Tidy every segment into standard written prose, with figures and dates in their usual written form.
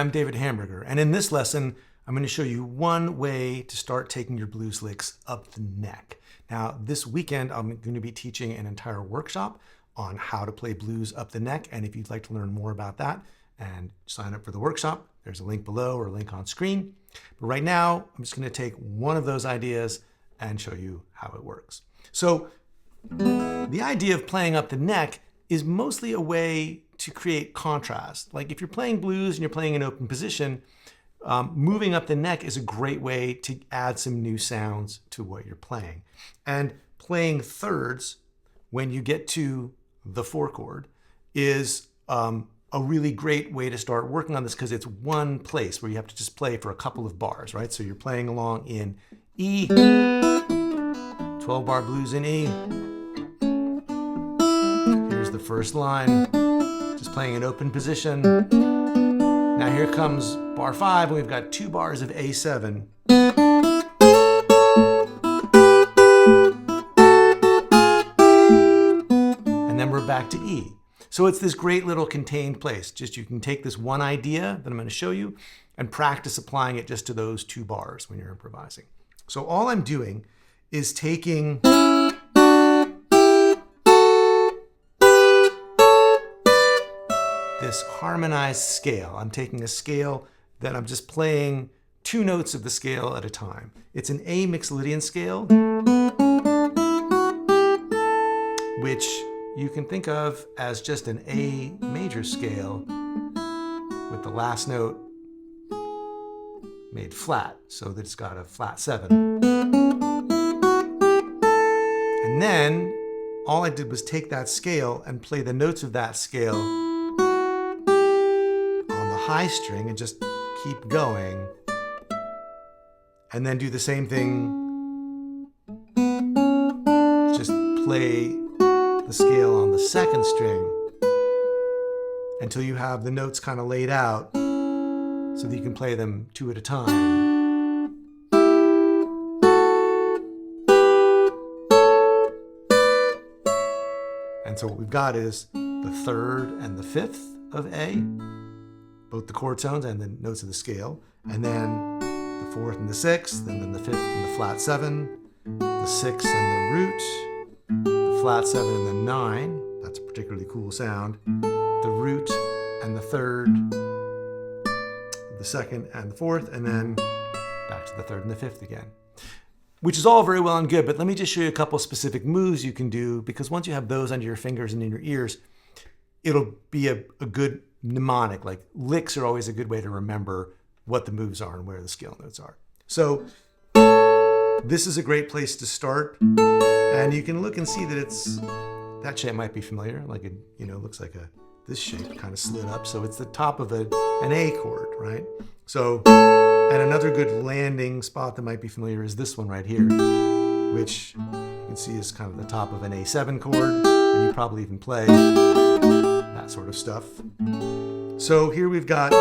I'm David Hamburger, and in this lesson, I'm going to show you one way to start taking your blues licks up the neck. Now, this weekend, I'm going to be teaching an entire workshop on how to play blues up the neck, and if you'd like to learn more about that and sign up for the workshop, there's a link below or a link on screen. But right now, I'm just going to take one of those ideas and show you how it works. So, the idea of playing up the neck is mostly a way to create contrast. Like if you're playing blues and you're playing in open position, moving up the neck is a great way to add some new sounds to what you're playing. And playing thirds when you get to the 4 chord is a really great way to start working on this because it's one place where you have to just play for a couple of bars, right? So you're playing along in E, 12-bar blues in E. Here's the first line, just playing in open position. Now here comes bar 5, and we've got 2 bars of A7. And then we're back to E. So it's this great little contained place. Just you can take this one idea that I'm going to show you and practice applying it just to those 2 bars when you're improvising. So all I'm doing is taking this harmonized scale. I'm taking a scale that I'm just playing 2 notes of the scale at a time. It's an A Mixolydian scale, which you can think of as just an A major scale with the last note made flat, so that it's got a flat 7. And then all I did was take that scale and play the notes of that scale high string and just keep going, and then do the same thing, just play the scale on the 2nd string until you have the notes kind of laid out so that you can play them 2 at a time. And so what we've got is the 3rd and the 5th of A, both the chord tones and the notes of the scale, and then the 4th and the 6th, and then the 5th and the flat 7, the 6th and the root, the flat 7 and the 9, that's a particularly cool sound, the root and the 3rd, the 2nd and the 4th, and then back to the 3rd and the 5th again. Which is all very well and good, but let me just show you a couple specific moves you can do, because once you have those under your fingers and in your ears, it'll be a good mnemonic. Like licks are always a good way to remember what the moves are and where the scale notes are. So this is a great place to start, and you can look and see that that shape might be familiar. Like it, looks like this shape kind of slid up. So it's the top of an A chord, right? So, and another good landing spot that might be familiar is this one right here, which you can see is kind of the top of an A7 chord, and you probably even play that sort of stuff. So here we've got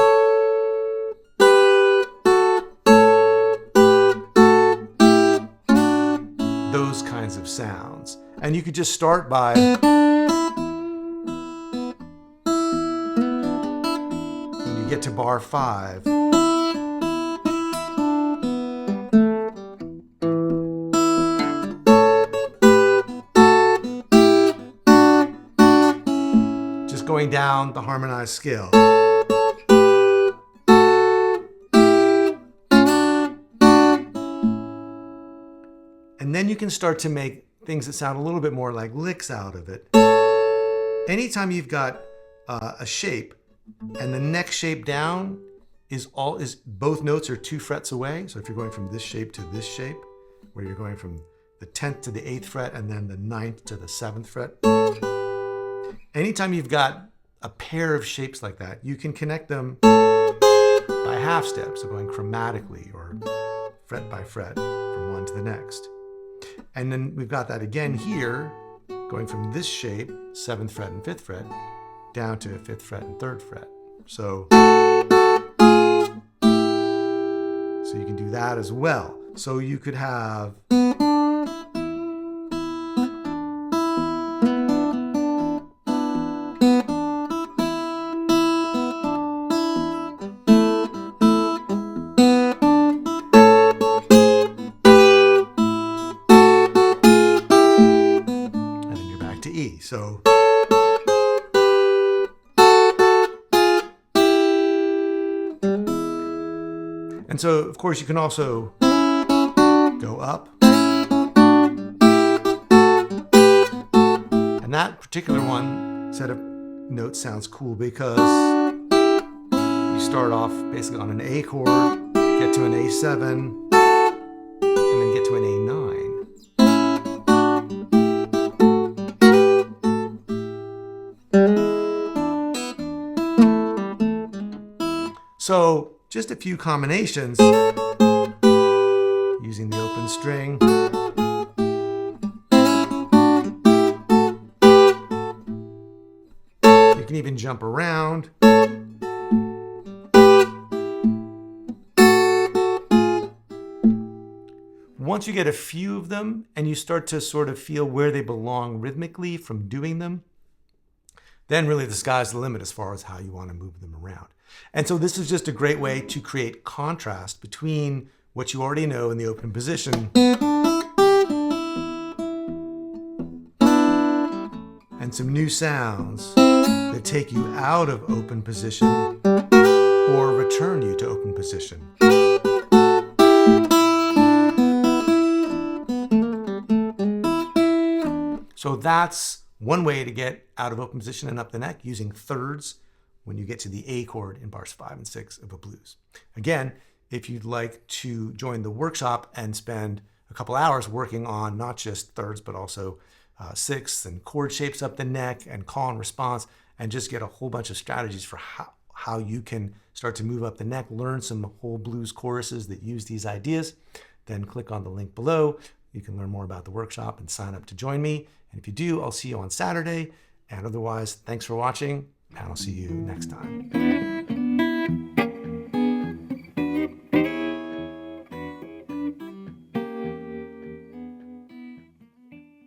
those kinds of sounds. And you could just start by when you get to bar 5, going down the harmonized scale. And then you can start to make things that sound a little bit more like licks out of it. Anytime you've got a shape and the next shape down is both notes are 2 frets away. So if you're going from this shape to this shape, where you're going from the 10th to the 8th fret and then the 9th to the 7th fret, anytime you've got a pair of shapes like that, you can connect them by half steps, so going chromatically or fret by fret from one to the next. And then we've got that again here, going from this shape, 7th fret and 5th fret, down to 5th fret and 3rd fret. So you can do that as well. So you could have So and so, of course, you can also go up. And that particular set of notes sounds cool because you start off basically on an A chord, get to an A7, and then get to an A9. So just a few combinations using the open string. You can even jump around. Once you get a few of them and you start to sort of feel where they belong rhythmically from doing them, then really the sky's the limit as far as how you want to move them around. And so this is just a great way to create contrast between what you already know in the open position and some new sounds that take you out of open position or return you to open position. So that's one way to get out of open position and up the neck, using thirds when you get to the A chord in bars 5 and 6 of a blues. Again, if you'd like to join the workshop and spend a couple hours working on not just thirds, but also sixths and chord shapes up the neck and call and response, and just get a whole bunch of strategies for how you can start to move up the neck, learn some whole blues choruses that use these ideas, then click on the link below. You can learn more about the workshop and sign up to join me. And if you do, I'll see you on Saturday. And otherwise, thanks for watching, and I'll see you next time.